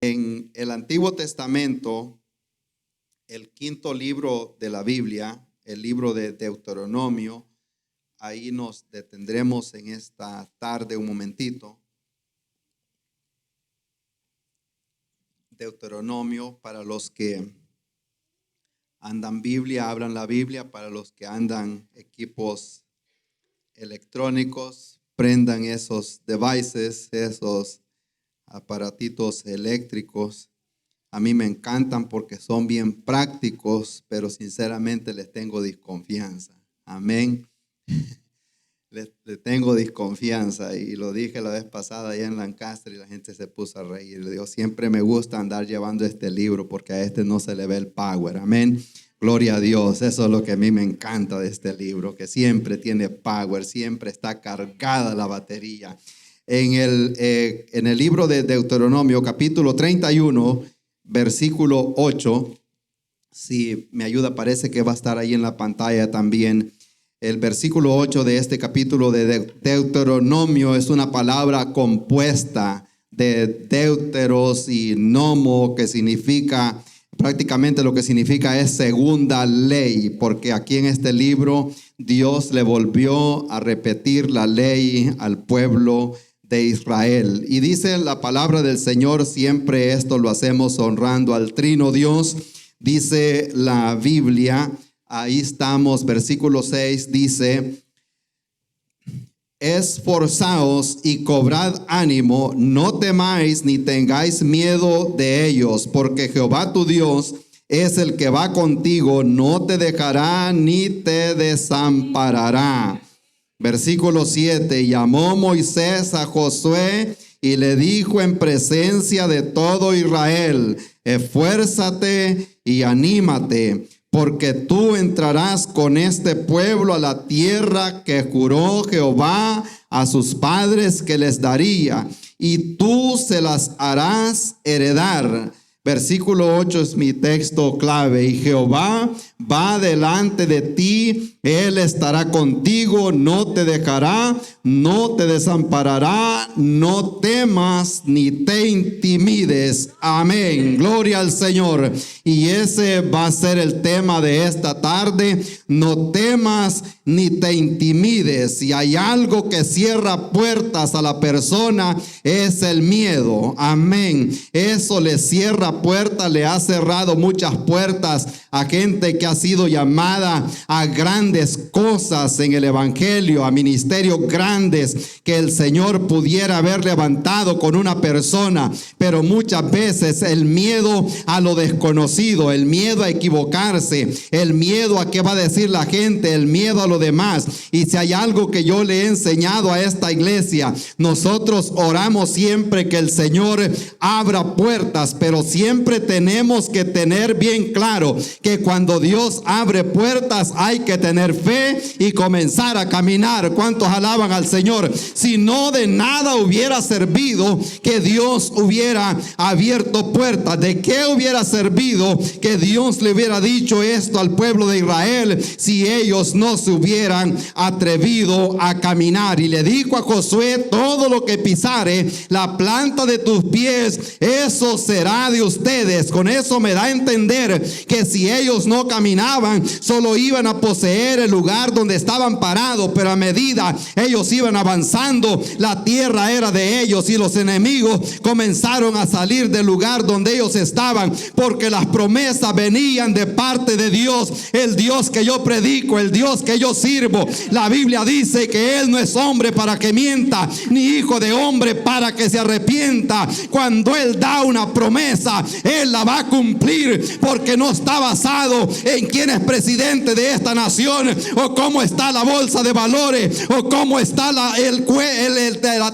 En el Antiguo Testamento, el quinto libro de la Biblia, el libro de Deuteronomio, ahí nos detendremos en esta tarde un momentito. Deuteronomio, para los que andan Biblia, hablan la Biblia, para los que andan equipos electrónicos, prendan esos devices, esos aparatitos eléctricos. A mí me encantan porque son bien prácticos, pero sinceramente les tengo desconfianza. Amén. Le tengo desconfianza y lo dije la vez pasada allá en Lancaster y la gente se puso a reír. Le digo, siempre me gusta andar llevando este libro porque a este no se le ve el power. Amén. Gloria a Dios. Eso es lo que a mí me encanta de este libro, que siempre tiene power, siempre está cargada la batería. En el libro de Deuteronomio, capítulo 31, versículo 8, si me ayuda, parece que va a estar ahí en la pantalla también. El versículo 8 de este capítulo de Deuteronomio es una palabra compuesta de deuteros y nomo, que significa, prácticamente lo que significa es segunda ley, porque aquí en este libro Dios le volvió a repetir la ley al pueblo de Israel. Y dice la palabra del Señor, siempre esto lo hacemos honrando al Trino Dios. Dice la Biblia, ahí estamos, versículo 6, dice: esforzaos y cobrad ánimo, no temáis ni tengáis miedo de ellos, porque Jehová tu Dios es el que va contigo, no te dejará ni te desamparará. Versículo 7, llamó Moisés a Josué y le dijo en presencia de todo Israel: esfuérzate y anímate, porque tú entrarás con este pueblo a la tierra que juró Jehová a sus padres que les daría, y tú se las harás heredar. Versículo 8 es mi texto clave. Y Jehová va delante de ti, Él estará contigo, no te dejará, no te desamparará, no temas ni te intimides. Amén. Gloria al Señor. Y ese va a ser el tema de esta tarde. No temas ni te intimides. Si hay algo que cierra puertas a la persona, es el miedo. Amén. Eso le cierra puertas, le ha cerrado muchas puertas a gente que ha sido llamada a grandes cosas en el evangelio, a ministerios grandes que el Señor pudiera haber levantado con una persona, pero muchas veces el miedo a lo desconocido, el miedo a equivocarse, el miedo a qué va a decir la gente, el miedo a lo demás. Y si hay algo que yo le he enseñado a esta iglesia, nosotros oramos siempre que el Señor abra puertas, pero siempre tenemos que tener bien claro que cuando Dios abre puertas hay que tener fe y comenzar a caminar. ¿Cuántos alaban al Señor? Si no, de nada hubiera servido que Dios hubiera abierto puertas. ¿De qué hubiera servido que Dios le hubiera dicho esto al pueblo de Israel si ellos no se hubieran atrevido a caminar? Y le dijo a Josué: todo lo que pisare la planta de tus pies, eso será de ustedes. Con eso me da a entender que si ellos no caminaban, solo iban a poseer el lugar donde estaban parados, pero a medida ellos iban avanzando, la tierra era de ellos y los enemigos comenzaron a salir del lugar donde ellos estaban, porque las promesas venían de parte de Dios. El Dios que yo predico, el Dios que yo sirvo, la Biblia dice que Él no es hombre para que mienta, ni hijo de hombre para que se arrepienta. Cuando Él da una promesa, Él la va a cumplir, porque no está basado en quién es presidente de esta nación, o cómo está la bolsa de valores, o cómo está la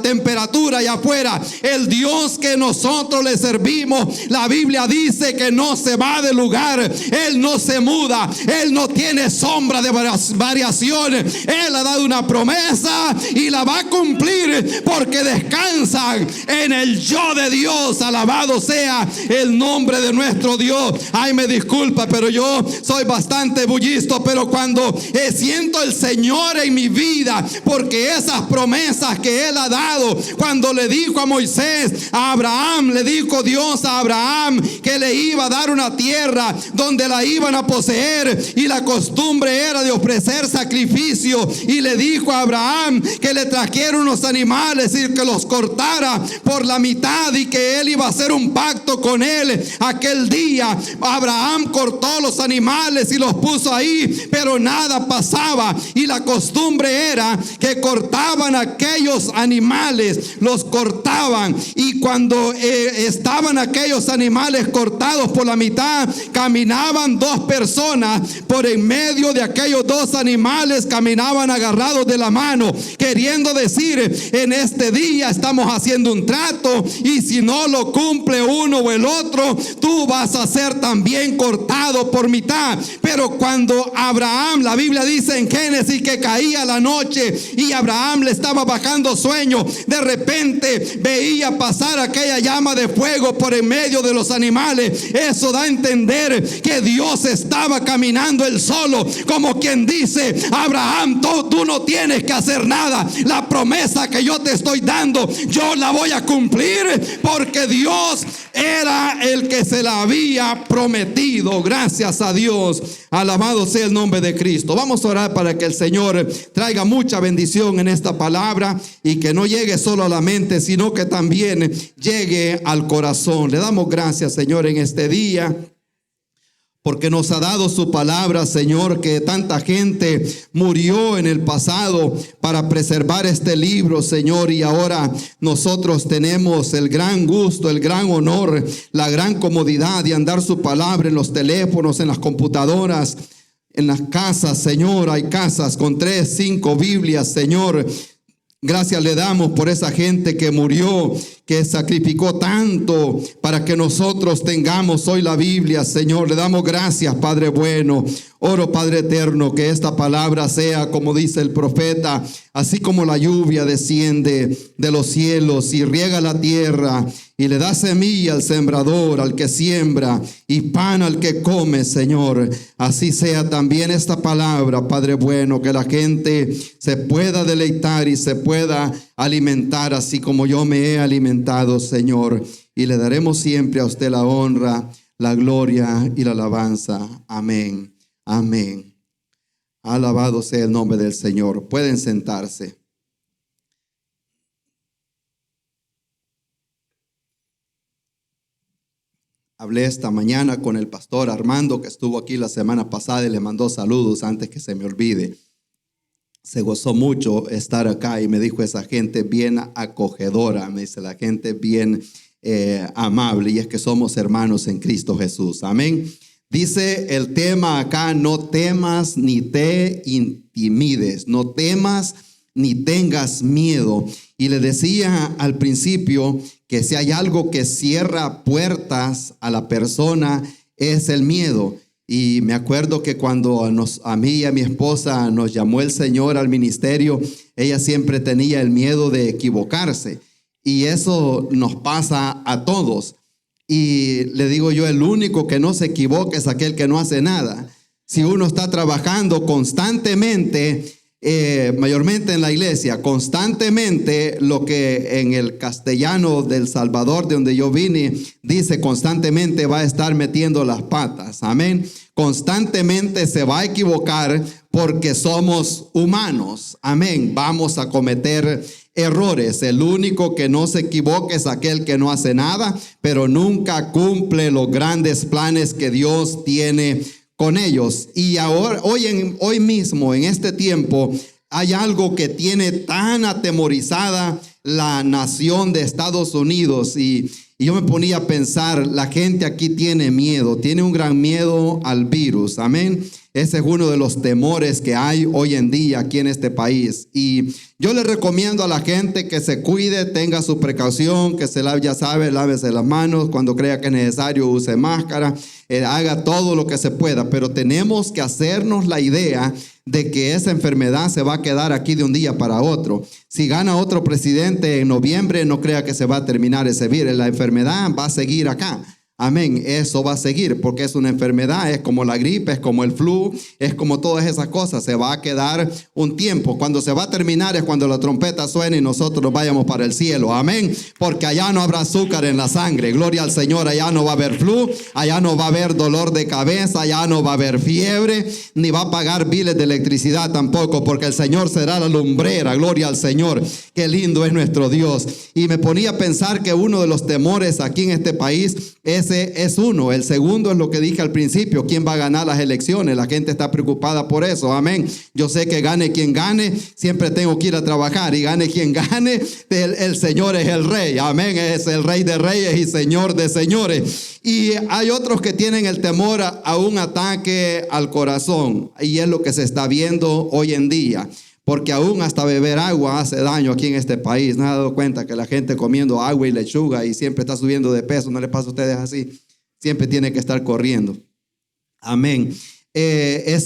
temperatura allá afuera. El Dios que nosotros le servimos, la Biblia dice que no se va de lugar, Él no se muda, Él no tiene sombra de variación. creación. Él ha dado una promesa y la va a cumplir porque descansan en el yo de Dios. Alabado sea el nombre de nuestro Dios. Ay, me disculpa, pero yo soy bastante bullisto, pero cuando siento el Señor en mi vida, porque esas promesas que Él ha dado, cuando le dijo a Moisés, a Abraham, le dijo Dios a Abraham que le iba a dar una tierra donde la iban a poseer, y la costumbre era de ofrecer sacrificio, y le dijo a Abraham que le trajera unos animales y que los cortara por la mitad, y que él iba a hacer un pacto con él. Aquel día Abraham cortó los animales y los puso ahí, pero nada pasaba, y la costumbre era que cortaban aquellos animales, los cortaban, y cuando estaban aquellos animales cortados por la mitad, caminaban dos personas por en medio de aquellos dos animales, caminaban agarrados de la mano, queriendo decir: en este día estamos haciendo un trato, y si no lo cumple uno o el otro, tú vas a ser también cortado por mitad. Pero cuando Abraham, la Biblia dice en Génesis que caía la noche y Abraham le estaba bajando sueño, de repente veía pasar aquella llama de fuego por en medio de los animales. Eso da a entender que Dios estaba caminando él solo, como quien dice: Abraham, tú no tienes que hacer nada. La promesa que yo te estoy dando, yo la voy a cumplir, porque Dios era el que se la había prometido. Gracias a Dios. Alabado sea el nombre de Cristo. Vamos a orar para que el Señor traiga mucha bendición en esta palabra, y que no llegue solo a la mente, sino que también llegue al corazón. Le damos gracias, Señor, en este día, porque nos ha dado su palabra, Señor, que tanta gente murió en el pasado para preservar este libro, Señor, y ahora nosotros tenemos el gran gusto, el gran honor, la gran comodidad de andar su palabra en los teléfonos, en las computadoras, en las casas, Señor. Hay casas con 3, 5 Biblias, Señor. Gracias le damos por esa gente que murió, que sacrificó tanto para que nosotros tengamos hoy la Biblia, Señor. Le damos gracias, Padre bueno. Oro, Padre eterno, que esta palabra sea, como dice el profeta, así como la lluvia desciende de los cielos y riega la tierra y le da semilla al sembrador, al que siembra, y pan al que come, Señor. Así sea también esta palabra, Padre bueno, que la gente se pueda deleitar y se pueda alimentar, así como yo me he alimentado, Señor. Y le daremos siempre a usted la honra, la gloria y la alabanza. Amén. Amén. Alabado sea el nombre del Señor. Pueden sentarse. Hablé esta mañana con el pastor Armando, que estuvo aquí la semana pasada, y le mandó saludos antes que se me olvide. Se gozó mucho estar acá, y me dijo: esa gente bien acogedora, me dice, la gente bien amable, y es que somos hermanos en Cristo Jesús. Amén. Dice el tema acá: no temas ni te intimides, no temas ni tengas miedo. Y le decía al principio que si hay algo que cierra puertas a la persona, es el miedo. Y me acuerdo que cuando a mí y a mi esposa nos llamó el Señor al ministerio, ella siempre tenía el miedo de equivocarse. Y eso nos pasa a todos. Y le digo yo: el único que no se equivoca es aquel que no hace nada. Si uno está trabajando constantemente, mayormente en la iglesia, constantemente, lo que en el castellano del Salvador, de donde yo vine, dice constantemente va a estar metiendo las patas. Amén. Constantemente se va a equivocar porque somos humanos. Amén. Vamos a cometer errores. El único que no se equivoca es aquel que no hace nada, pero nunca cumple los grandes planes que Dios tiene con ellos. Y ahora, hoy mismo, en este tiempo, hay algo que tiene tan atemorizada la nación de Estados Unidos. Y yo me ponía a pensar, la gente aquí tiene miedo, tiene un gran miedo al virus. Amén. Ese es uno de los temores que hay hoy en día aquí en este país. Y yo le recomiendo a la gente que se cuide, tenga su precaución, que se lave, ya sabe, lávese las manos, cuando crea que es necesario use máscara, haga todo lo que se pueda. Pero tenemos que hacernos la idea de que esa enfermedad se va a quedar aquí de un día para otro. Si gana otro presidente en noviembre, no crea que se va a terminar ese virus. La enfermedad va a seguir acá. Amén, eso va a seguir porque es una enfermedad, es como la gripe, es como el flu, es como todas esas cosas, se va a quedar un tiempo. Cuando se va a terminar es cuando la trompeta suene y nosotros nos vayamos para el cielo, amén, porque allá no habrá azúcar en la sangre, gloria al Señor, allá no va a haber flu, allá no va a haber dolor de cabeza, allá no va a haber fiebre, ni va a pagar biles de electricidad tampoco, porque el Señor será la lumbrera, gloria al Señor, qué lindo es nuestro Dios. Y me ponía a pensar que uno de los temores aquí en este país es uno. El segundo es lo que dije al principio: ¿quién va a ganar las elecciones? La gente está preocupada por eso, amén. Yo sé que gane quien gane, siempre tengo que ir a trabajar, y gane quien gane, el Señor es el Rey, amén. Es el Rey de Reyes y Señor de Señores. Y hay otros que tienen el temor a un ataque al corazón, y es lo que se está viendo hoy en día. Porque aún hasta beber agua hace daño aquí en este país. ¿No se ha dado cuenta que la gente comiendo agua y lechuga y siempre está subiendo de peso? ¿No le pasa a ustedes así? Siempre tiene que estar corriendo. Amén.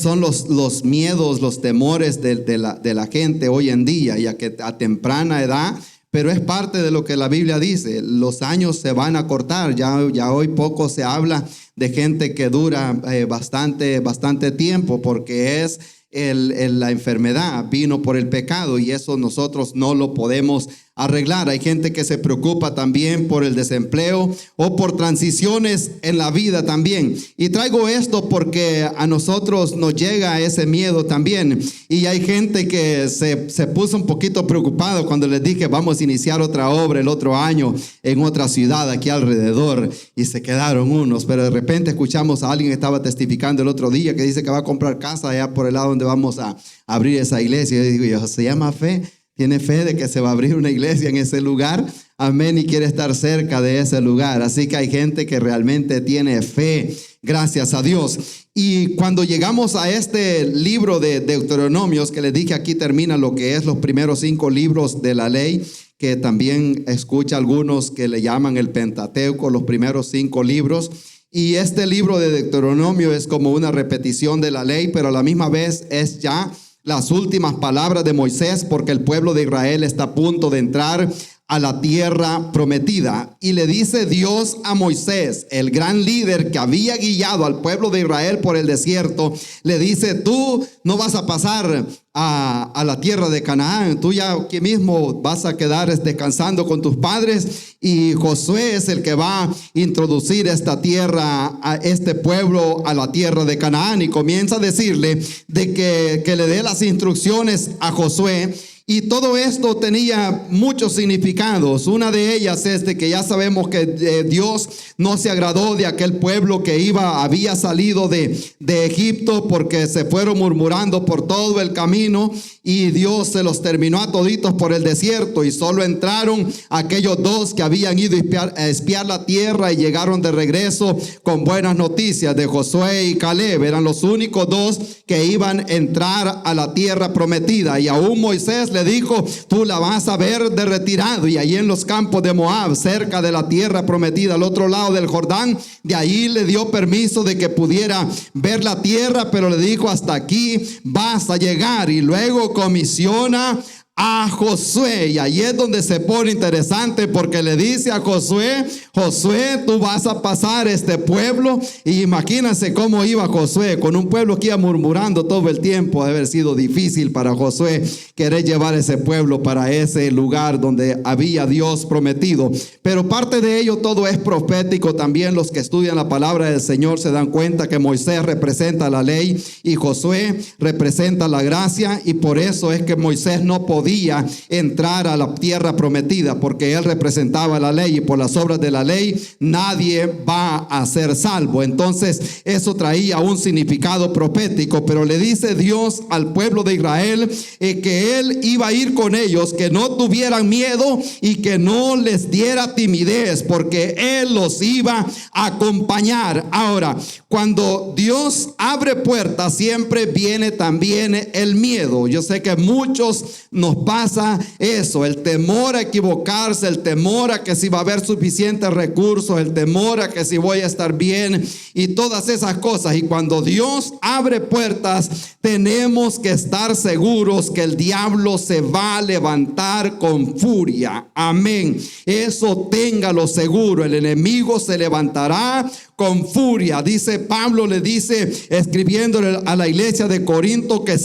Son los miedos, los temores de la gente hoy en día, ya que a temprana edad, pero es parte de lo que la Biblia dice. Los años se van a cortar. Ya hoy poco se habla de gente que dura bastante tiempo, porque es la enfermedad vino por el pecado, y eso nosotros no lo podemos arreglar. Hay gente que se preocupa también por el desempleo o por transiciones en la vida también. Y traigo esto porque a nosotros nos llega ese miedo también. Y hay gente que se puso un poquito preocupado cuando les dije vamos a iniciar otra obra el otro año en otra ciudad aquí alrededor, y se quedaron unos. Pero de repente escuchamos a alguien que estaba testificando el otro día que dice que va a comprar casa allá por el lado donde vamos a abrir esa iglesia. Y digo yo, ¿se llama fe? Tiene fe de que se va a abrir una iglesia en ese lugar, amén, y quiere estar cerca de ese lugar. Así que hay gente que realmente tiene fe, gracias a Dios. Y cuando llegamos a este libro de Deuteronomios, que les dije aquí termina lo que es los primeros 5 libros de la ley, que también escucha algunos que le llaman el Pentateuco, los primeros 5 libros. Y este libro de Deuteronomio es como una repetición de la ley, pero a la misma vez es ya las últimas palabras de Moisés, porque el pueblo de Israel está a punto de entrar a la tierra prometida. Y le dice Dios a Moisés, el gran líder que había guiado al pueblo de Israel por el desierto, le dice: tú no vas a pasar a la tierra de Canaán, tú ya aquí mismo vas a quedar descansando con tus padres, y Josué es el que va a introducir esta tierra, a este pueblo, a la tierra de Canaán. Y comienza a decirle de que le dé las instrucciones a Josué. Y todo esto tenía muchos significados. Una de ellas es de que ya sabemos que Dios no se agradó de aquel pueblo que había salido de Egipto, porque se fueron murmurando por todo el camino, y Dios se los terminó a toditos por el desierto, y solo entraron aquellos 2 que habían ido a espiar la tierra y llegaron de regreso con buenas noticias. De Josué y Caleb eran los únicos 2 que iban a entrar a la tierra prometida. Y aún Moisés le dijo: tú la vas a ver de retirado, y allí en los campos de Moab, cerca de la tierra prometida, al otro lado del Jordán, de ahí le dio permiso de que pudiera ver la tierra, pero le dijo: hasta aquí vas a llegar. Y luego comisiona a Josué, y ahí es donde se pone interesante, porque le dice a Josué: Josué, tú vas a pasar este pueblo. Y imagínense cómo iba Josué, con un pueblo que iba murmurando todo el tiempo. Debe haber sido difícil para Josué querer llevar ese pueblo para ese lugar donde había Dios prometido. Pero parte de ello todo es profético. También los que estudian la palabra del Señor se dan cuenta que Moisés representa la ley y Josué representa la gracia, y por eso es que Moisés no podía podía entrar a la tierra prometida, porque él representaba la ley y por las obras de la ley nadie va a ser salvo. Entonces eso traía un significado profético, pero le dice Dios al pueblo de Israel que él iba a ir con ellos, que no tuvieran miedo y que no les diera timidez, porque él los iba a acompañar. Ahora, cuando Dios abre puertas, siempre viene también el miedo. Yo sé que a muchos nos pasa eso, el temor a equivocarse, el temor a que si va a haber suficientes recursos, el temor a que si voy a estar bien y todas esas cosas. Y cuando Dios abre puertas, tenemos que estar seguros que el diablo se va a levantar con furia. Amén. Eso téngalo seguro. El enemigo se levantará con furia. Dice Pablo, le dice, escribiéndole a la iglesia de Corinto, que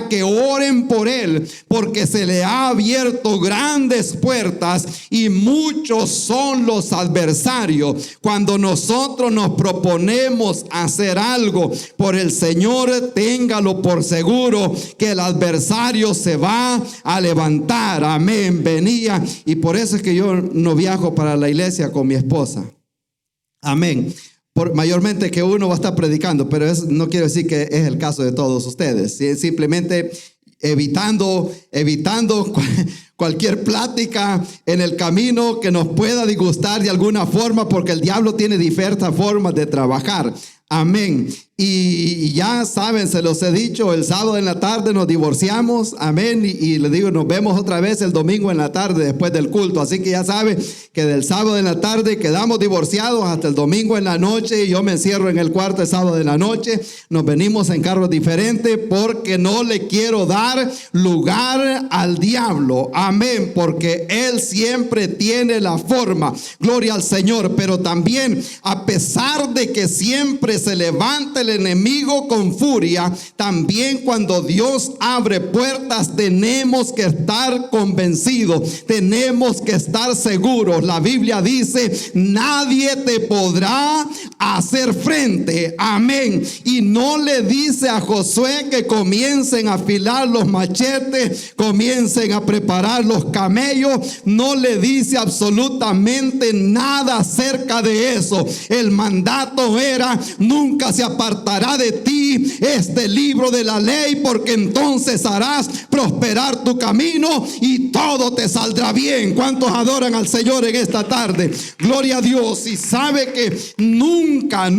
que oren por él, porque se le ha abierto grandes puertas y muchos son los adversarios. Cuando nosotros nos proponemos hacer algo por el Señor, téngalo por seguro que el adversario se va a levantar. Amén. Venía, y por eso es que yo no viajo para la iglesia con mi esposa. Amén. Mayormente que uno va a estar predicando, pero eso no quiero decir que es el caso de todos ustedes. Simplemente evitando cualquier plática en el camino que nos pueda disgustar de alguna forma, porque el diablo tiene diversas formas de trabajar. Amén. Y ya saben, se los he dicho, el sábado en la tarde nos divorciamos. Amén. Y les digo, nos vemos otra vez el domingo en la tarde después del culto. Así que ya saben que del sábado en la tarde quedamos divorciados hasta el domingo en la noche. Y yo me encierro en el cuarto el sábado en la noche. Nos venimos en carros diferentes porque no le quiero dar lugar al diablo. Amén. Porque él siempre tiene la forma. Gloria al Señor. Pero también, a pesar de que siempre se levanta el enemigo con furia, también cuando Dios abre puertas tenemos que estar convencidos, tenemos que estar seguros. La Biblia dice, nadie te podrá hacer frente. Amén. Y no le dice a Josué que comiencen a afilar los machetes, comiencen a preparar los camellos. No le dice absolutamente nada acerca de eso. El mandato era, nunca se apartará de ti este libro de la ley, porque entonces harás prosperar tu camino y todo te saldrá bien. ¿Cuántos adoran al Señor en esta tarde? Gloria a Dios. Y sabe que nunca,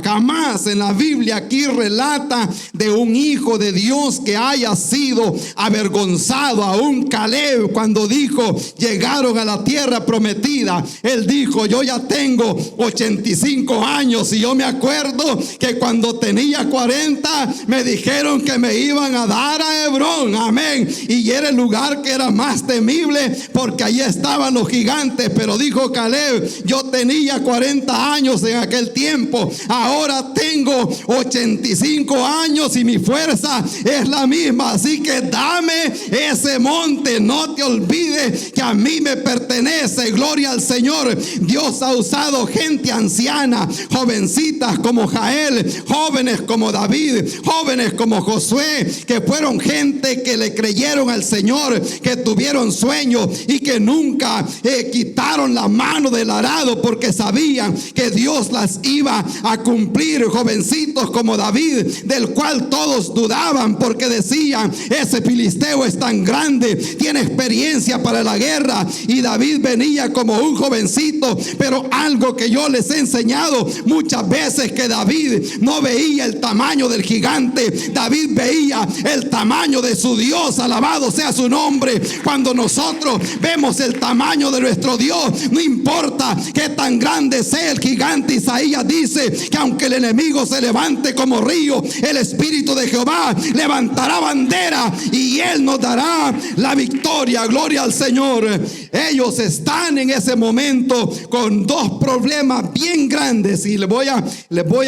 jamás en la Biblia aquí relata de un hijo de Dios que haya sido avergonzado. Aún Caleb, cuando dijo, llegaron a la tierra prometida, él dijo, yo ya tengo 85 años y yo me acuerdo que cuando tenía 40 me dijeron que me iban a dar a Hebrón. Amén. Y era el lugar que era más temible porque allí estaban los gigantes. Pero dijo Caleb, yo tenía 40 años en aquel tiempo, ahora tengo 85 años y mi fuerza es la misma. Así que dame ese monte. No te olvides que a mí me pertenece. Gloria al Señor. Dios ha usado gente anciana, jovencitas como Jael, jóvenes como David, jóvenes como Josué, que fueron gente que le creyeron al Señor, que tuvieron sueños y que nunca quitaron la mano del arado porque sabían que Dios las iba a cumplir. Jovencitos como David, del cual todos dudaban porque decían, ese filisteo es tan grande, tiene experiencia para la guerra. Y David venía como un jovencito, pero algo que yo les he enseñado muchas veces, que David no veía el tamaño del gigante, David veía el tamaño de su Dios. Alabado sea su nombre. Cuando nosotros vemos el tamaño de nuestro Dios, no importa qué tan grande sea el gigante. Isaías dice que aunque el enemigo se levante como río, el Espíritu de Jehová levantará bandera y él nos dará la victoria. Gloria al Señor. Ellos están en ese momento con dos problemas bien grandes y les voy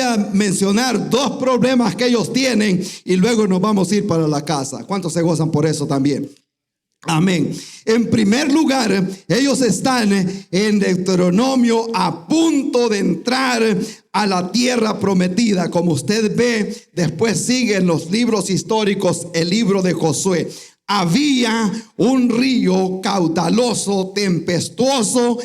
a mencionar dos problemas que ellos tienen y luego nos vamos a ir para la casa. ¿Cuántos se gozan por eso también? Amén. En primer lugar, ellos están en Deuteronomio a punto de entrar a la tierra prometida. Como usted ve, después siguen los libros históricos, el libro de Josué. había un río caudaloso, tempestuoso,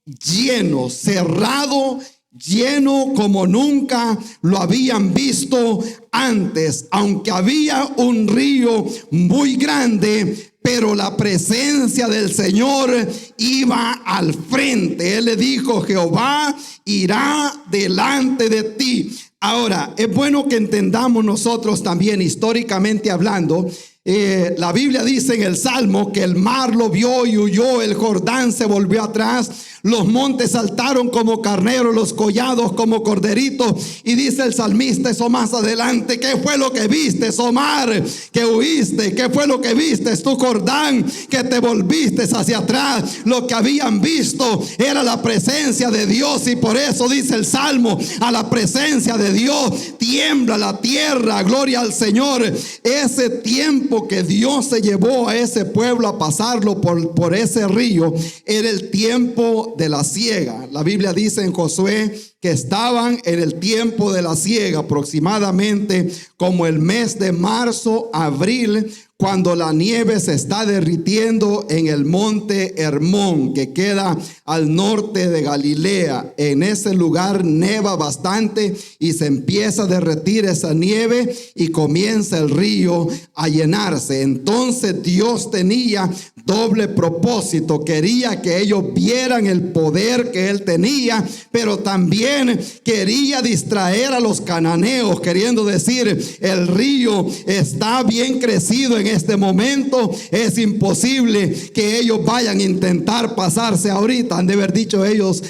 lleno, cerrado, lleno como nunca lo habían visto antes. Aunque había un río muy grande, pero la presencia del Señor iba al frente. Él le dijo: Jehová irá delante de ti. Ahora, es bueno que entendamos nosotros también, históricamente hablando, la Biblia dice en el Salmo que el mar lo vio y huyó, el Jordán se volvió atrás, los montes saltaron como carneros, los collados como corderitos. Y dice el salmista eso más adelante: ¿qué fue lo que viste, oh mar, que huiste? ¿Qué fue lo que viste, tu Jordán, que te volviste hacia atrás? Lo que habían visto era la presencia de Dios, y por eso dice el Salmo: a la presencia de Dios tiembla la tierra. Gloria al Señor. Ese tiempo que Dios se llevó a ese pueblo a pasarlo por ese río era el tiempo de la siega. La Biblia dice en Josué que estaban en el tiempo de la siega, aproximadamente como el mes de marzo, abril, cuando la nieve se está derritiendo en el monte Hermón, que queda al norte de Galilea. En ese lugar neva bastante y se empieza a derretir esa nieve y comienza el río a llenarse. Entonces Dios tenía doble propósito. Quería que ellos vieran el poder que Él tenía, pero también quería distraer a los cananeos, queriendo decir: el río está bien crecido en este momento, es imposible que ellos vayan a intentar pasarse ahorita. Han de haber dicho ellos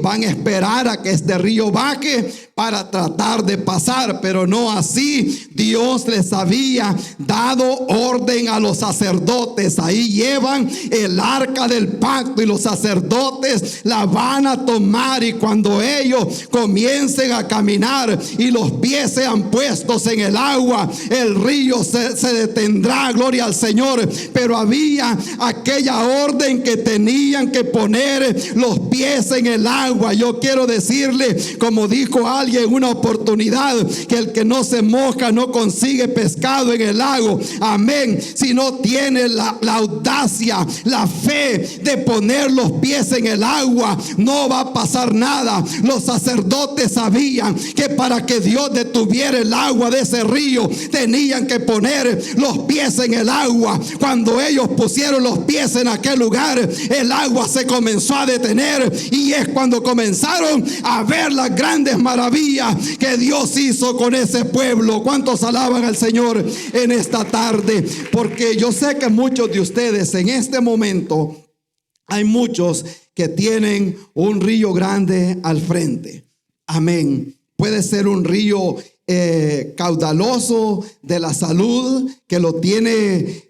van a esperar a que este río baje para tratar de pasar, pero no así. Dios les había dado orden a los sacerdotes. Ahí llevan el arca del pacto y los sacerdotes la van a tomar, y cuando ellos comiencen a caminar y los pies sean puestos en el agua, el río se detendrá. Gloria al Señor. Pero había aquella orden que tenían que poner los pies en el agua. Yo quiero decirle, como dijo alguien en una oportunidad, que el que no se moja no consigue pescado en el lago. Amén. Si no tiene la audacia, la fe de poner los pies en el agua, no va a pasar nada. Los sacerdotes sabían que para que Dios detuviera el agua de ese río, tenían que poner los pies en el agua. Cuando ellos pusieron los pies en aquel lugar, el agua se comenzó a detener, y es cuando comenzaron a ver las grandes maravillas que Dios hizo con ese pueblo. ¿Cuántos alaban al Señor en esta tarde? Porque yo sé que muchos de ustedes en este momento, hay muchos que tienen un río grande al frente. Amén. Puede ser un río caudaloso de la salud que lo tiene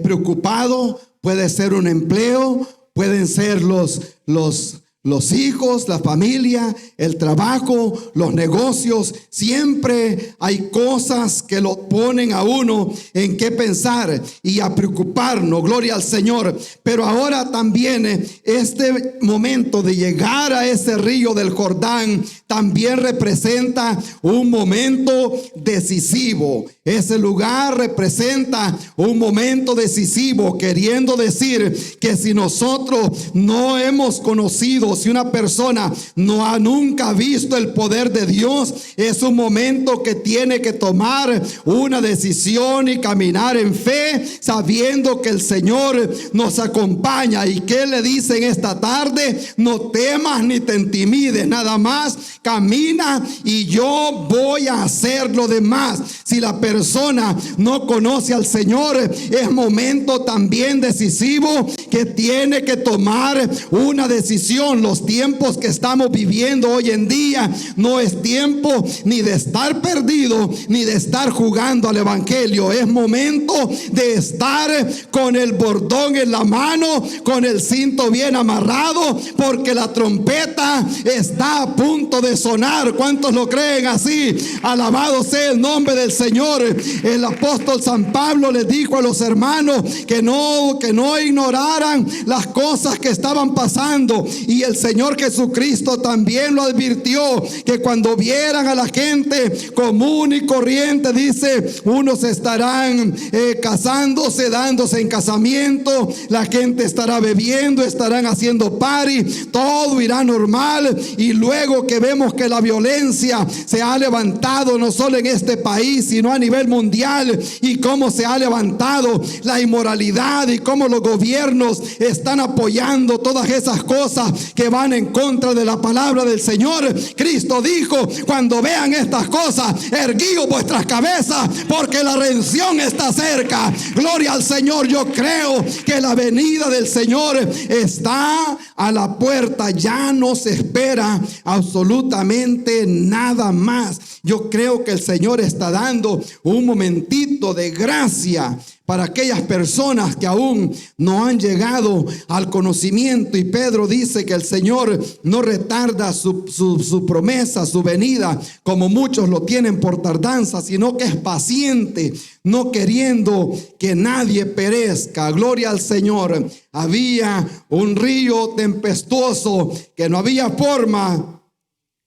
preocupado. Puede ser un empleo. Pueden ser los hijos, la familia, el trabajo, los negocios. Siempre hay cosas que lo ponen a uno en qué pensar y a preocuparnos. Gloria al Señor. Pero ahora también este momento de llegar a ese río del Jordán también representa un momento decisivo. Ese lugar representa un momento decisivo, queriendo decir que si nosotros no hemos conocido, si una persona no ha nunca visto el poder de Dios, es un momento que tiene que tomar una decisión y caminar en fe, sabiendo que el Señor nos acompaña. ¿Y qué le dice en esta tarde? No temas ni te intimides, nada más camina y yo voy a hacer lo demás. Si la persona no conoce al Señor, es momento también decisivo que tiene que tomar una decisión. Los tiempos que estamos viviendo hoy en día no es tiempo ni de estar perdido ni de estar jugando al evangelio. Es momento de estar con el bordón en la mano, con el cinto bien amarrado, porque la trompeta está a punto de sonar. ¿Cuántos lo creen así? Alabado sea el nombre del Señor. El apóstol San Pablo les dijo a los hermanos que no ignoraran las cosas que estaban pasando, y el Señor Jesucristo también lo advirtió, que cuando vieran a la gente común y corriente, dice, unos estarán casándose, dándose en casamiento, la gente estará bebiendo, estarán haciendo party, todo irá normal. Y luego que vemos que la violencia se ha levantado no solo en este país, sino a nivel mundial, y cómo se ha levantado la inmoralidad y cómo los gobiernos están apoyando todas esas cosas que van en contra de la palabra del Señor. Cristo dijo, cuando vean estas cosas, erguíos vuestras cabezas, porque la redención está cerca. Gloria al Señor. Yo creo que la venida del Señor está a la puerta. Ya no se espera absolutamente nada más. Yo creo que el Señor está dando un momentito de gracia para aquellas personas que aún no han llegado al conocimiento. Y Pedro dice que el Señor no retarda su promesa, su venida, como muchos lo tienen por tardanza, sino que es paciente, no queriendo que nadie perezca. Gloria al Señor. Había un río tempestuoso que no había forma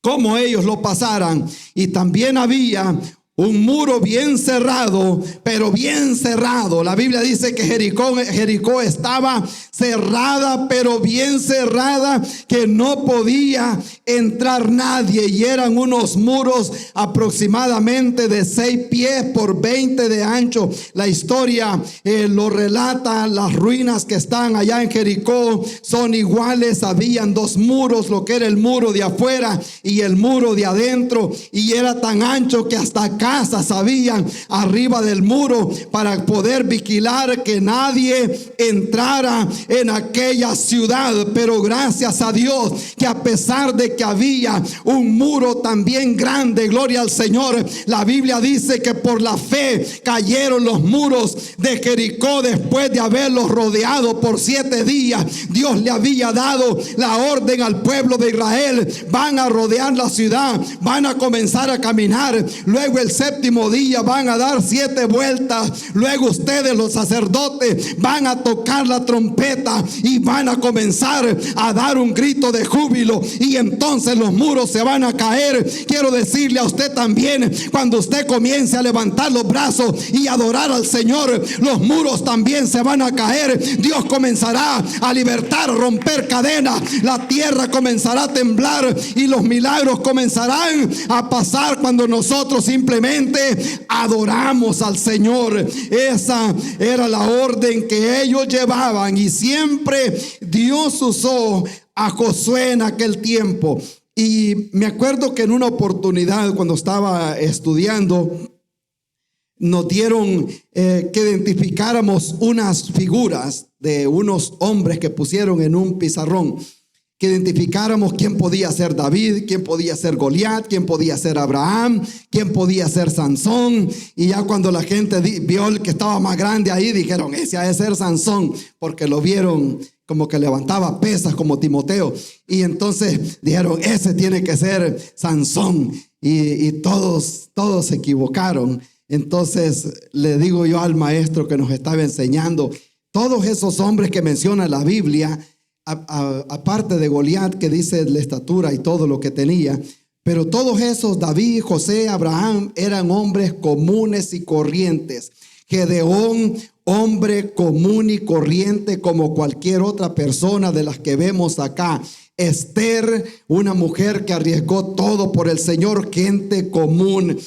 como ellos lo pasaran, y también había un muro bien cerrado, pero bien cerrado. La Biblia dice que Jericó estaba cerrada, pero bien cerrada, que no podía entrar nadie. Y eran unos muros aproximadamente de 6 pies por 20 de ancho. La historia lo relata. Las ruinas que están allá en Jericó son iguales. Habían 2 muros, lo que era el muro de afuera y el muro de adentro. Y era tan ancho que hasta casas habían arriba del muro para poder vigilar que nadie entrara en aquella ciudad. Pero gracias a Dios que a pesar de que había un muro también grande, gloria al Señor, la Biblia dice que por la fe cayeron los muros de Jericó después de haberlos rodeado por 7 días. Dios le había dado la orden al pueblo de Israel: van a rodear la ciudad, van a comenzar a caminar, luego el 7º día van a dar 7 vueltas, luego ustedes los sacerdotes van a tocar la trompeta y van a comenzar a dar un grito de júbilo, y entonces los muros se van a caer. Quiero decirle a usted también, cuando usted comience a levantar los brazos y adorar al Señor, los muros también se van a caer. Dios comenzará a libertar, romper cadenas, la tierra comenzará a temblar y los milagros comenzarán a pasar cuando nosotros simplemente adoramos al Señor. Esa era la orden que ellos llevaban, y siempre Dios usó a Josué en aquel tiempo. Y me acuerdo que en una oportunidad, cuando estaba estudiando, nos dieron que identificáramos unas figuras de unos hombres que pusieron en un pizarrón, que identificáramos quién podía ser David, quién podía ser Goliat, quién podía ser Abraham, quién podía ser Sansón. Y ya cuando la gente vio el que estaba más grande ahí, dijeron, ese ha de ser Sansón, porque lo vieron como que levantaba pesas como Timoteo. Y entonces dijeron, ese tiene que ser Sansón. Y todos se equivocaron. Entonces le digo yo al maestro que nos estaba enseñando, todos esos hombres que menciona la Biblia, aparte de Goliat, que dice la estatura y todo lo que tenía, pero todos esos, David, José, Abraham, eran hombres comunes y corrientes. Gedeón, hombre común y corriente como cualquier otra persona de las que vemos acá. Esther, una mujer que arriesgó todo por el Señor, gente común.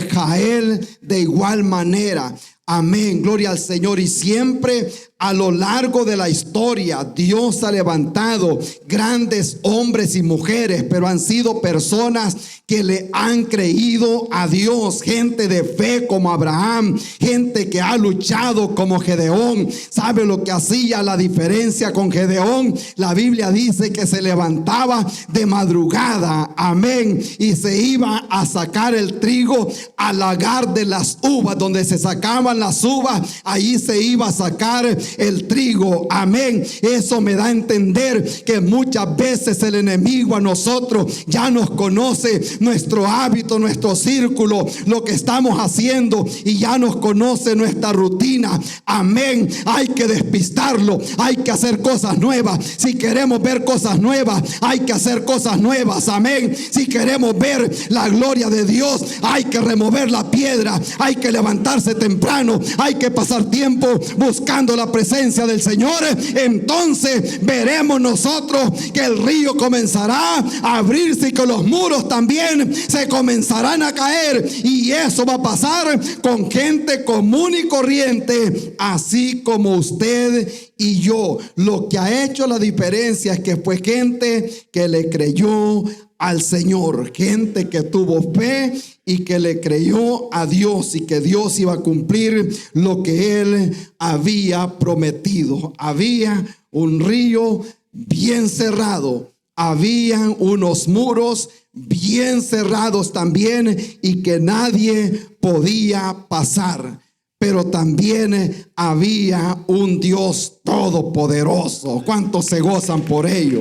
Jael, de igual manera. Amén, gloria al Señor. Y siempre a lo largo de la historia Dios ha levantado grandes hombres y mujeres, pero han sido personas que le han creído a Dios, gente de fe como Abraham, gente que ha luchado como Gedeón. ¿Sabe lo que hacía la diferencia con Gedeón? La Biblia dice que se levantaba de madrugada, amén, y se iba a sacar el trigo al lagar de las uvas, donde se sacaba estaban las uvas, ahí se iba a sacar el trigo. Amén. Eso me da a entender que muchas veces el enemigo a nosotros ya nos conoce nuestro hábito, nuestro círculo, lo que estamos haciendo, y ya nos conoce nuestra rutina. Amén. Hay que despistarlo, hay que hacer cosas nuevas. Si queremos ver cosas nuevas, hay que hacer cosas nuevas. Amén. Si queremos ver la gloria de Dios, hay que remover la piedra, hay que levantarse temprano, hay que pasar tiempo buscando la presencia del Señor. Entonces veremos nosotros que el río comenzará a abrirse y que los muros también se comenzarán a caer, y eso va a pasar con gente común y corriente, así como usted y yo. Lo que ha hecho la diferencia es que fue gente que le creyó al Señor, gente que tuvo fe y que le creyó a Dios, y que Dios iba a cumplir lo que Él había prometido. Había un río bien cerrado, habían unos muros bien cerrados también, y que nadie podía pasar. Pero también había un Dios todopoderoso. ¿Cuántos se gozan por ello?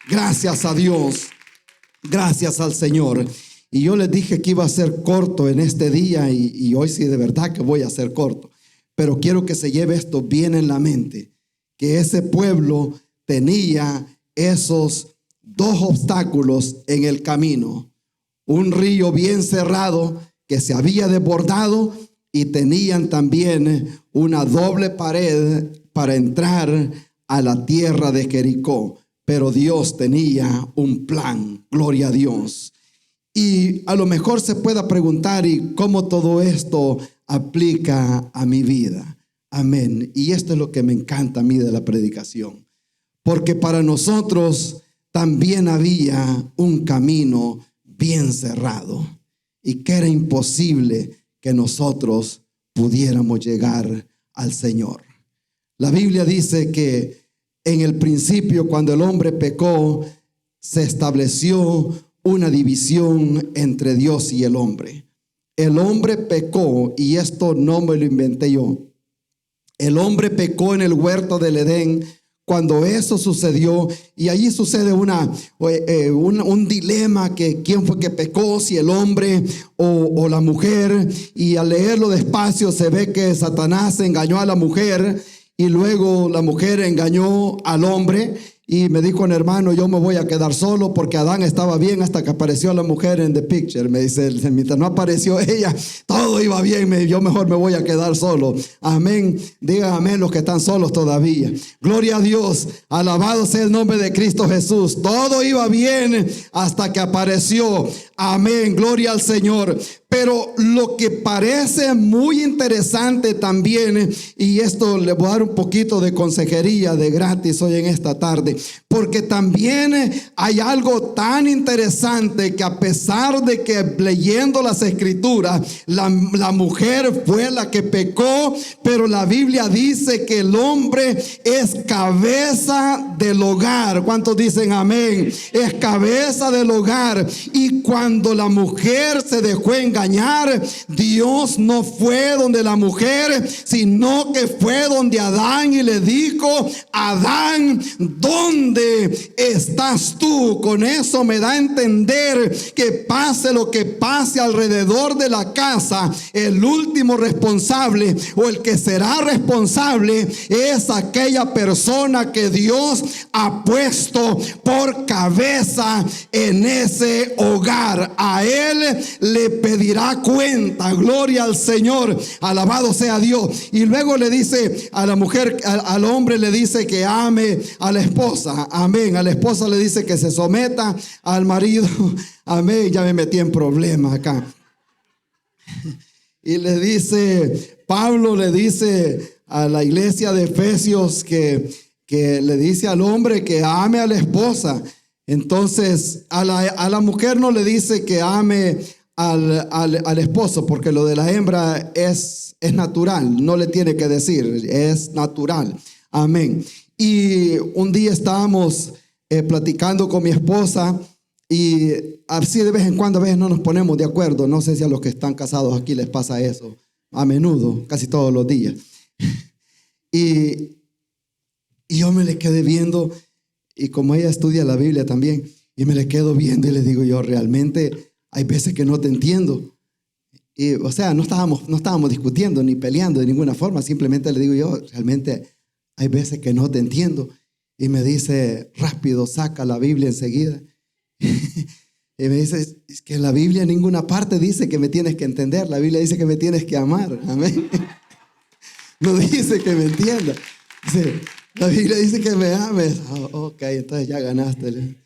Gracias a Dios, gracias al Señor. Y yo les dije que iba a ser corto en este día, y hoy sí de verdad que voy a ser corto. Pero quiero que se lleve esto bien en la mente, que ese pueblo tenía esos dos obstáculos en el camino: un río bien cerrado que se había desbordado, y tenían también una doble pared para entrar a la tierra de Jericó. Pero Dios tenía un plan, gloria a Dios. Y a lo mejor se pueda preguntar, ¿y cómo todo esto aplica a mi vida? Amén. Y esto es lo que me encanta a mí de la predicación, porque para nosotros también había un camino bien cerrado, y que era imposible que nosotros pudiéramos llegar al Señor. La Biblia dice que en el principio, cuando el hombre pecó, se estableció una división entre Dios y el hombre. El hombre pecó, y esto no me lo inventé yo. El hombre pecó en el huerto del Edén. Cuando eso sucedió, y allí sucede un dilema, que quién fue que pecó, si el hombre o la mujer. Y al leerlo despacio se ve que Satanás engañó a la mujer, y luego la mujer engañó al hombre. Y me dijo un hermano, yo me voy a quedar solo, porque Adán estaba bien hasta que apareció la mujer en the picture. Me dice, mientras no apareció ella, todo iba bien. Yo mejor me voy a quedar solo. Amén. Digan amén los que están solos todavía. Gloria a Dios. Alabado sea el nombre de Cristo Jesús. Todo iba bien hasta que apareció. Amén. Gloria al Señor. Pero lo que parece muy interesante también, y esto le voy a dar un poquito de consejería de gratis hoy en esta tarde, porque también hay algo tan interesante, que a pesar de que leyendo las escrituras, la mujer fue la que pecó, pero la Biblia dice que el hombre es cabeza del hogar. ¿Cuántos dicen amén? Es cabeza del hogar. Y cuando la mujer se dejó engañar, Dios no fue donde la mujer, sino que fue donde Adán, y le dijo: Adán, ¿dónde estás tú? Con eso me da a entender que pase lo que pase alrededor de la casa, el último responsable, o el que será responsable, es aquella persona que Dios ha puesto por cabeza en ese hogar. A él le pedirá cuenta. Gloria al Señor, alabado sea Dios. Y luego le dice a la mujer, al hombre le dice que ame a la esposa. Amén. A la esposa le dice que se someta al marido. Amén. Ya me metí en problemas acá. Y le dice, Pablo le dice a la iglesia de Efesios que le dice al hombre que ame a la esposa. Entonces a la mujer no le dice que ame al esposo, porque lo de la hembra es natural, no le tiene que decir, es natural. Amén. Y un día estábamos platicando con mi esposa, y así de vez en cuando a veces no nos ponemos de acuerdo. No sé si a los que están casados aquí les pasa eso. a menudo, casi todos los días. Y yo me le quedé viendo, y como ella estudia la Biblia también, y me le quedo viendo y le digo yo, realmente hay veces que no te entiendo. Y, o sea, no estábamos discutiendo ni peleando de ninguna forma, simplemente le digo yo, realmente hay veces que no te entiendo. Y me dice, rápido, saca la Biblia enseguida. Y me dice, es que en la Biblia en ninguna parte dice que me tienes que entender. La Biblia dice que me tienes que amar. Amén. No dice que me entienda. Dice, la Biblia dice que me ames. Oh, ok, entonces ya ganaste.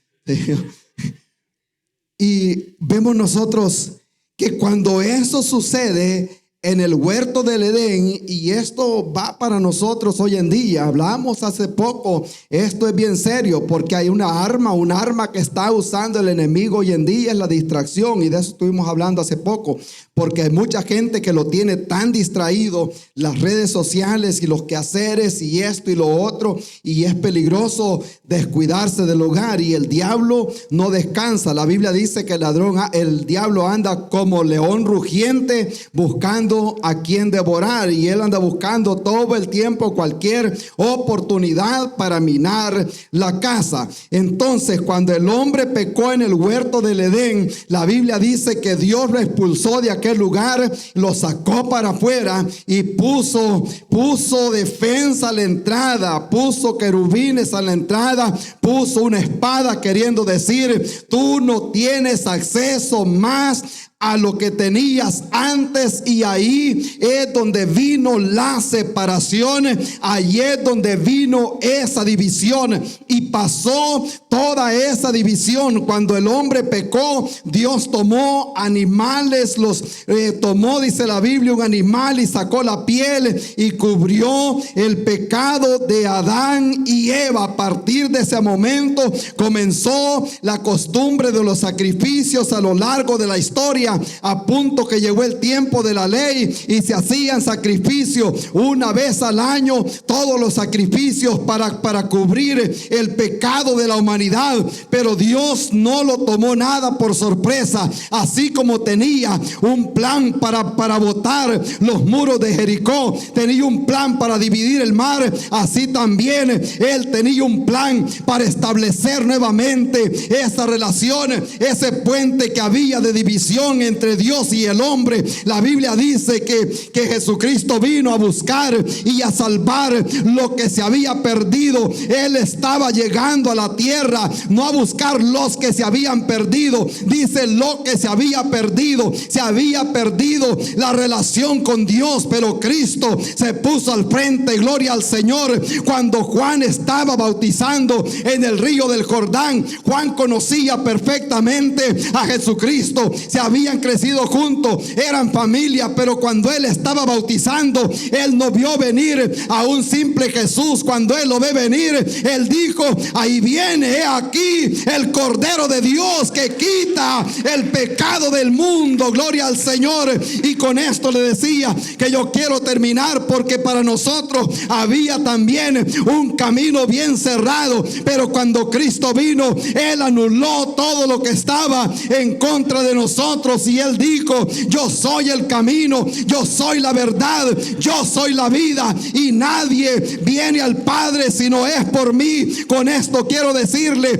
Y vemos nosotros que cuando eso sucede en el huerto del Edén, y esto va para nosotros hoy en día, hablamos hace poco, esto es bien serio porque hay un arma que está usando el enemigo hoy en día, es la distracción, y de eso estuvimos hablando hace poco, porque hay mucha gente que lo tiene tan distraído, las redes sociales y los quehaceres y esto y lo otro, y es peligroso descuidarse del hogar, y el diablo no descansa. La Biblia dice que el diablo anda como león rugiente buscando a quien devorar, y él anda buscando todo el tiempo cualquier oportunidad para minar la casa. Entonces, cuando el hombre pecó en el huerto del Edén, la Biblia dice que Dios lo expulsó de aquel lugar, lo sacó para afuera y puso defensa a la entrada, puso querubines a la entrada, puso una espada, queriendo decir, tú no tienes acceso más a lo que tenías antes. Y ahí es donde vino la separación, ahí es donde vino esa división, y pasó toda esa división. Cuando el hombre pecó, Dios tomó animales, tomó, dice la Biblia, un animal y sacó la piel y cubrió el pecado de Adán y Eva. A partir de ese momento comenzó la costumbre de los sacrificios a lo largo de la historia, a punto que llegó el tiempo de la ley y se hacían sacrificios una vez al año, todos los sacrificios para cubrir el pecado de la humanidad. Pero Dios no lo tomó nada por sorpresa. Así como tenía un plan para botar los muros de Jericó, tenía un plan para dividir el mar, así también Él tenía un plan para establecer nuevamente esa relación, ese puente que había de división entre Dios y el hombre. La Biblia dice que Jesucristo vino a buscar y a salvar lo que se había perdido. Él estaba llegando a la tierra no a buscar los que se habían perdido, dice lo que se había perdido la relación con Dios, pero Cristo se puso al frente, gloria al Señor. Cuando Juan estaba bautizando en el río del Jordán, Juan conocía perfectamente a Jesucristo, se habían crecido juntos, eran familia, pero cuando él estaba bautizando, él no vio venir a un simple Jesús. Cuando él lo ve venir, él dijo, ahí viene, he aquí el Cordero de Dios que quita el pecado del mundo, gloria al Señor. Y con esto le decía que yo quiero terminar, porque para nosotros había también un camino bien cerrado, pero cuando Cristo vino, él anuló todo lo que estaba en contra de nosotros, y él dijo, yo soy el camino, yo soy la verdad, yo soy la vida, y nadie viene al Padre si no es por mí. Con esto quiero decirle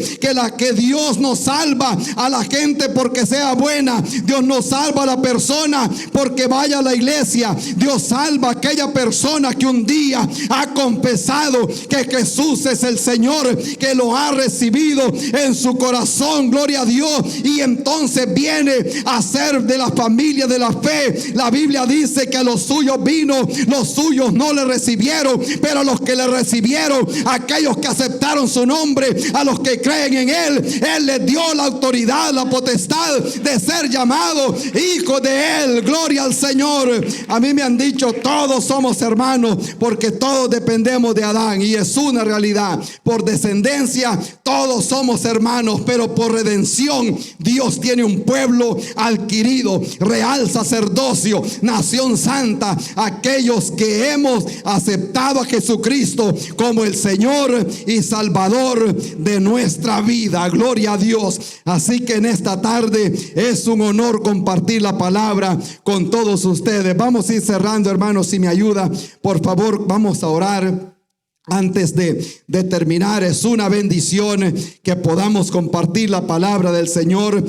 que Dios no salva a la gente porque sea buena, Dios no salva a la persona porque vaya a la iglesia, Dios salva a aquella persona que un día ha confesado que Jesús es el Señor, que lo ha recibido en su corazón, gloria a Dios, y entonces viene a ser de la familia de la fe. La Biblia dice que a los suyos vino, los suyos no le recibieron, pero a los que le recibieron, aquellos que aceptaron su nombre, a los que creen en él les dio la autoridad, la potestad de ser llamados hijos de él, gloria al Señor. A mí me han dicho, todos somos hermanos porque todos dependemos de Adán, y es una realidad. Por descendencia todos somos hermanos, pero por redención Dios tiene un pueblo a adquirido real sacerdocio, nación santa, aquellos que hemos aceptado a Jesucristo como el Señor y Salvador de nuestra vida. Gloria a Dios. Así que en esta tarde es un honor compartir la palabra con todos ustedes. Vamos a ir cerrando, hermanos, si me ayuda, por favor, vamos a orar. Antes de terminar, es una bendición que podamos compartir la palabra del Señor.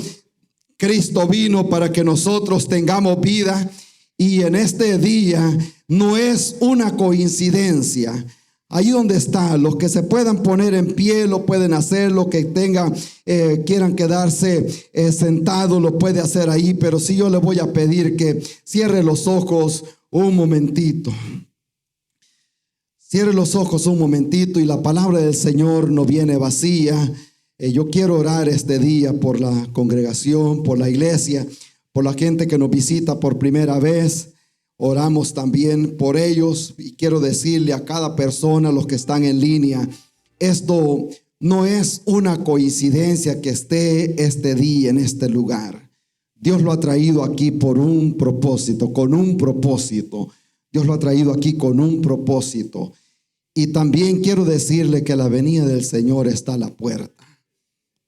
Cristo vino para que nosotros tengamos vida, y en este día no es una coincidencia. Ahí donde está, los que se puedan poner en pie lo pueden hacer, los que quieran quedarse sentados lo puede hacer ahí, pero sí, yo le voy a pedir que cierre los ojos un momentito. Cierre los ojos un momentito, y la palabra del Señor no viene vacía. Yo quiero orar este día por la congregación, por la iglesia, por la gente que nos visita por primera vez. Oramos también por ellos, y quiero decirle a cada persona, los que están en línea, esto no es una coincidencia que esté este día en este lugar. Dios lo ha traído aquí por un propósito, con un propósito. Dios lo ha traído aquí con un propósito. Y también quiero decirle que la venida del Señor está a la puerta.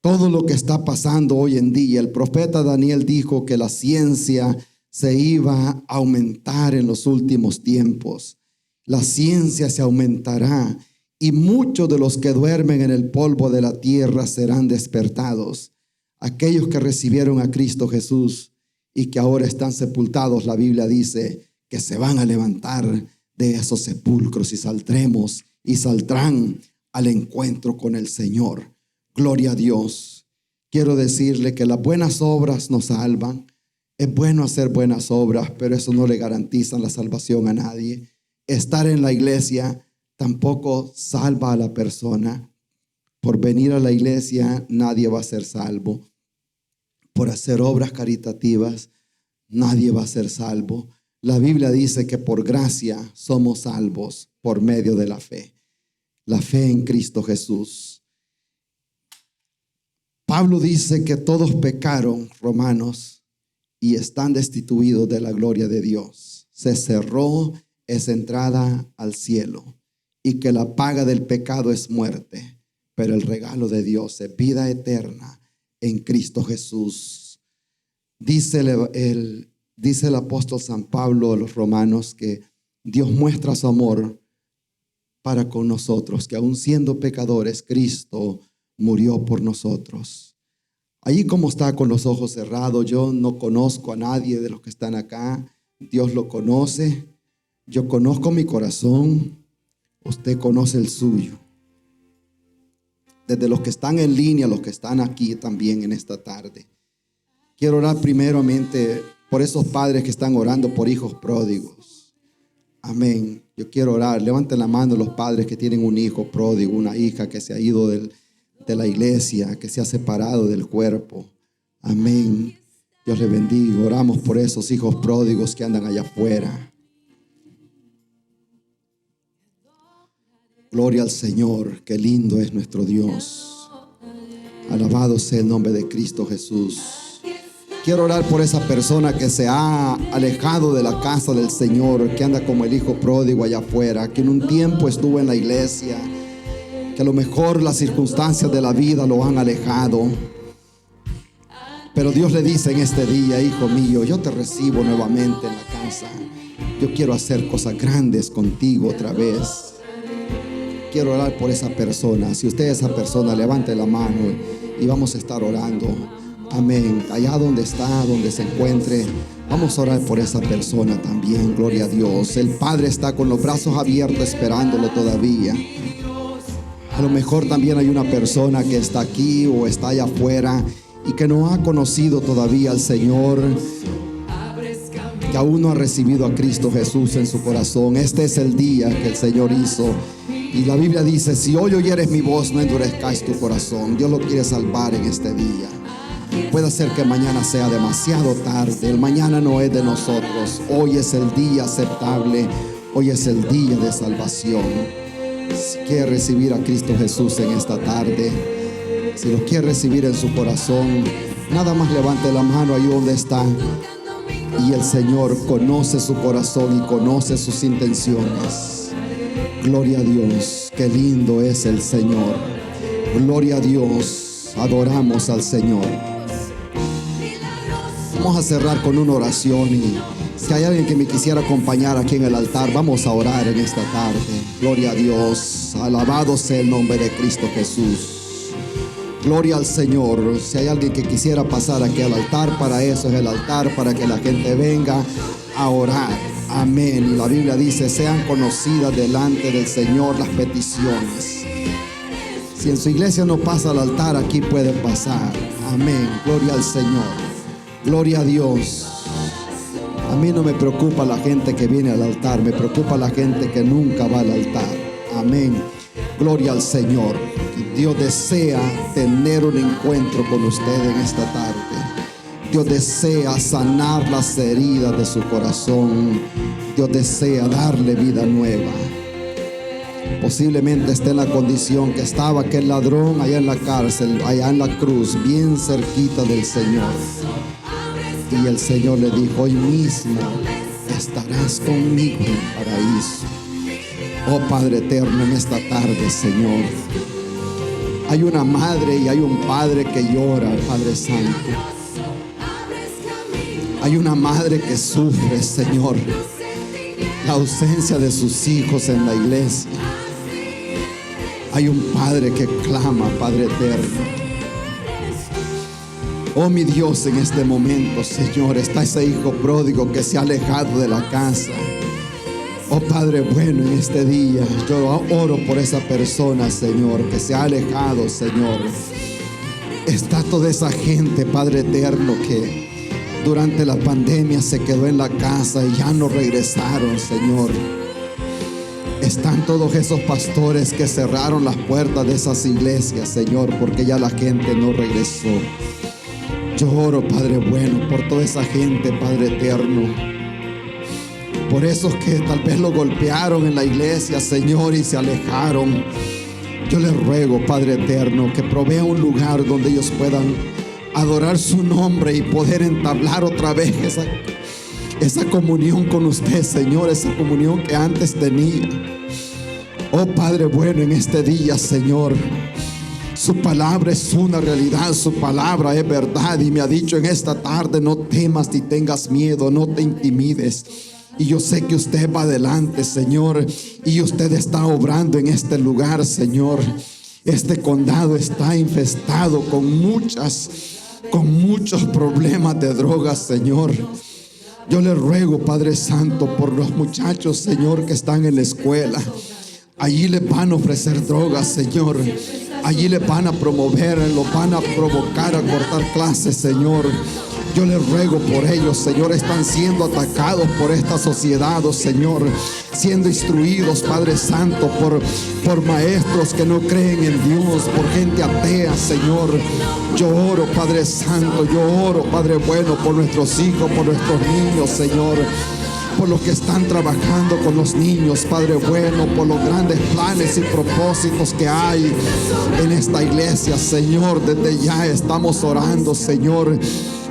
Todo lo que está pasando hoy en día, el profeta Daniel dijo que la ciencia se iba a aumentar en los últimos tiempos. La ciencia se aumentará, y muchos de los que duermen en el polvo de la tierra serán despertados. Aquellos que recibieron a Cristo Jesús y que ahora están sepultados, la Biblia dice que se van a levantar de esos sepulcros y saldrán al encuentro con el Señor. Gloria a Dios. Quiero decirle que las buenas obras nos salvan. Es bueno hacer buenas obras, pero eso no le garantiza la salvación a nadie. Estar en la iglesia tampoco salva a la persona. Por venir a la iglesia nadie va a ser salvo. Por hacer obras caritativas nadie va a ser salvo. La Biblia dice que por gracia somos salvos por medio de la fe en Cristo Jesús. Pablo dice que todos pecaron, Romanos, y están destituidos de la gloria de Dios. Se cerró esa entrada al cielo, y que la paga del pecado es muerte, pero el regalo de Dios es vida eterna en Cristo Jesús. Dice el apóstol San Pablo a los romanos que Dios muestra su amor para con nosotros, que aun siendo pecadores, Cristo murió por nosotros. Allí como está con los ojos cerrados, yo no conozco a nadie de los que están acá. Dios lo conoce. Yo conozco mi corazón. Usted conoce el suyo. Desde los que están en línea, los que están aquí también en esta tarde. Quiero orar primeramente por esos padres que están orando por hijos pródigos. Amén. Yo quiero orar. Levanten la mano los padres que tienen un hijo pródigo, una hija que se ha ido de la iglesia, que se ha separado del cuerpo. Amén. Dios le bendiga. Oramos por esos hijos pródigos que andan allá afuera. Gloria al Señor. Qué lindo es nuestro Dios. Alabado sea el nombre de Cristo Jesús. Quiero orar por esa persona que se ha alejado de la casa del Señor, que anda como el hijo pródigo allá afuera, que en un tiempo estuvo en la iglesia, que a lo mejor las circunstancias de la vida lo han alejado. Pero Dios le dice en este día: hijo mío, yo te recibo nuevamente en la casa. Yo quiero hacer cosas grandes contigo otra vez. Quiero orar por esa persona. Si usted es esa persona, levante la mano y vamos a estar orando. Amén. Allá donde está, donde se encuentre, vamos a orar por esa persona también. Gloria a Dios. El Padre está con los brazos abiertos esperándolo todavía. A lo mejor también hay una persona que está aquí o está allá afuera y que no ha conocido todavía al Señor, que aún no ha recibido a Cristo Jesús en su corazón. Este es el día que el Señor hizo. Y la Biblia dice: si hoy oyeres mi voz, no endurezcáis tu corazón. Dios lo quiere salvar en este día. Puede ser que mañana sea demasiado tarde. El mañana no es de nosotros. Hoy es el día aceptable. Hoy es el día de salvación. Si quiere recibir a Cristo Jesús en esta tarde, si lo quiere recibir en su corazón, Nada más levante la mano ahí donde está. Y el Señor conoce su corazón y conoce sus intenciones. Gloria a Dios. Qué lindo es el Señor. Gloria a Dios. Adoramos al Señor. Vamos a cerrar con una oración, y si hay alguien que me quisiera acompañar aquí en el altar, vamos a orar en esta tarde. Gloria a Dios. Alabado sea el nombre de Cristo Jesús. Gloria al Señor. Si hay alguien que quisiera pasar aquí al altar, para eso es el altar, para que la gente venga a orar. Amén. Y la Biblia dice: sean conocidas delante del Señor las peticiones. Si en su iglesia no pasa al altar, aquí puede pasar. Amén. Gloria al Señor. Gloria a Dios. A mí no me preocupa la gente que viene al altar, me preocupa la gente que nunca va al altar. Amén. Gloria al Señor. Dios desea tener un encuentro con usted en esta tarde. Dios desea sanar las heridas de su corazón. Dios desea darle vida nueva. Posiblemente esté en la condición que estaba aquel ladrón allá en la cárcel, allá en la cruz, bien cerquita del Señor. Y el Señor le dijo: hoy mismo estarás conmigo en el paraíso. Oh Padre eterno, en esta tarde, Señor, hay una madre y hay un padre que llora, Padre Santo. Hay una madre que sufre, Señor, la ausencia de sus hijos en la iglesia. Hay un padre que clama, Padre eterno. Oh mi Dios, en este momento, Señor, está ese hijo pródigo que se ha alejado de la casa. Oh Padre bueno, en este día yo oro por esa persona, Señor, que se ha alejado, Señor. Está toda esa gente, Padre eterno, que durante la pandemia se quedó en la casa y ya no regresaron, Señor. Están todos esos pastores que cerraron las puertas de esas iglesias, Señor, porque ya la gente no regresó. Yo oro, Padre bueno, por toda esa gente, Padre eterno. Por esos que tal vez lo golpearon en la iglesia, Señor, y se alejaron. Yo les ruego, Padre eterno, que provea un lugar donde ellos puedan adorar su nombre y poder entablar otra vez esa comunión con usted, Señor, esa comunión que antes tenía. Oh Padre bueno, en este día, Señor, su palabra es una realidad, su palabra es verdad, y me ha dicho en esta tarde: no temas ni tengas miedo, no te intimides. Y yo sé que usted va adelante, Señor, y usted está obrando en este lugar, Señor. Este condado está infestado con muchos problemas de drogas, Señor. Yo le ruego, Padre Santo, por los muchachos, Señor, que están en la escuela. Allí les van a ofrecer drogas, Señor. Allí les van a promover, los van a provocar a cortar clases, Señor. Yo les ruego por ellos, Señor. Están siendo atacados por esta sociedad, oh Señor, siendo instruidos, Padre Santo, por maestros que no creen en Dios, por gente atea, Señor. Yo oro, Padre Santo, yo oro, Padre bueno, por nuestros hijos, por nuestros niños, Señor, por los que están trabajando con los niños, Padre bueno, por los grandes planes y propósitos que hay en esta iglesia, Señor. Desde ya estamos orando, Señor.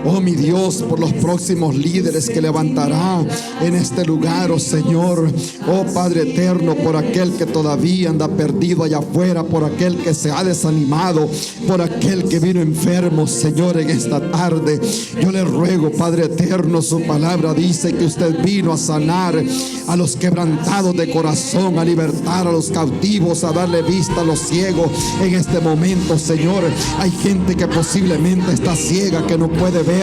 Oh mi Dios, por los próximos líderes que levantará en este lugar, oh Señor. Oh Padre eterno, por aquel que todavía anda perdido allá afuera, por aquel que se ha desanimado, por aquel que vino enfermo, Señor, en esta tarde. Yo le ruego, Padre eterno, su palabra dice que usted vino a sanar a los quebrantados de corazón, a libertar a los cautivos, a darle vista a los ciegos. En este momento, Señor, hay gente que posiblemente está ciega, que no puede ver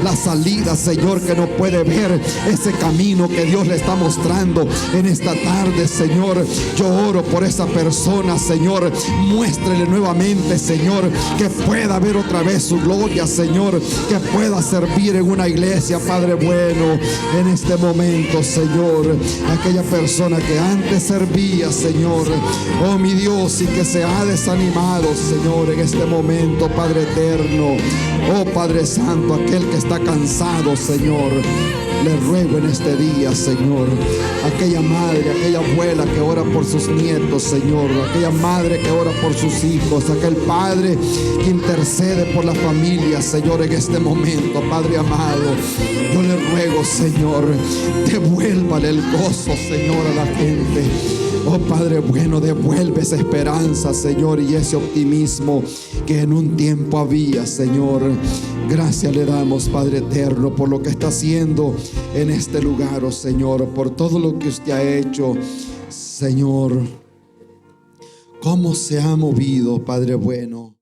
la salida, Señor, que no puede ver ese camino que Dios le está mostrando en esta tarde, Señor. Yo oro por esa persona, Señor. Muéstrele nuevamente, Señor, que pueda ver otra vez su gloria, Señor, que pueda servir en una iglesia, Padre bueno, en este momento, Señor. Aquella persona que antes servía, Señor, oh mi Dios, y que se ha desanimado, Señor, en este momento, Padre eterno. Oh Padre Santo, aquel que está cansado, Señor, le ruego en este día, Señor, aquella madre, aquella abuela que ora por sus nietos, Señor, aquella madre que ora por sus hijos, aquel padre que intercede por la familia, Señor, en este momento, Padre amado, yo le ruego, Señor, devuélvale el gozo, Señor, a la gente. Oh Padre bueno, devuelve esa esperanza, Señor, y ese optimismo que en un tiempo había, Señor. Gracias le damos, Padre eterno, por lo que está haciendo en este lugar, oh Señor, por todo lo que usted ha hecho, Señor. Cómo se ha movido, Padre bueno.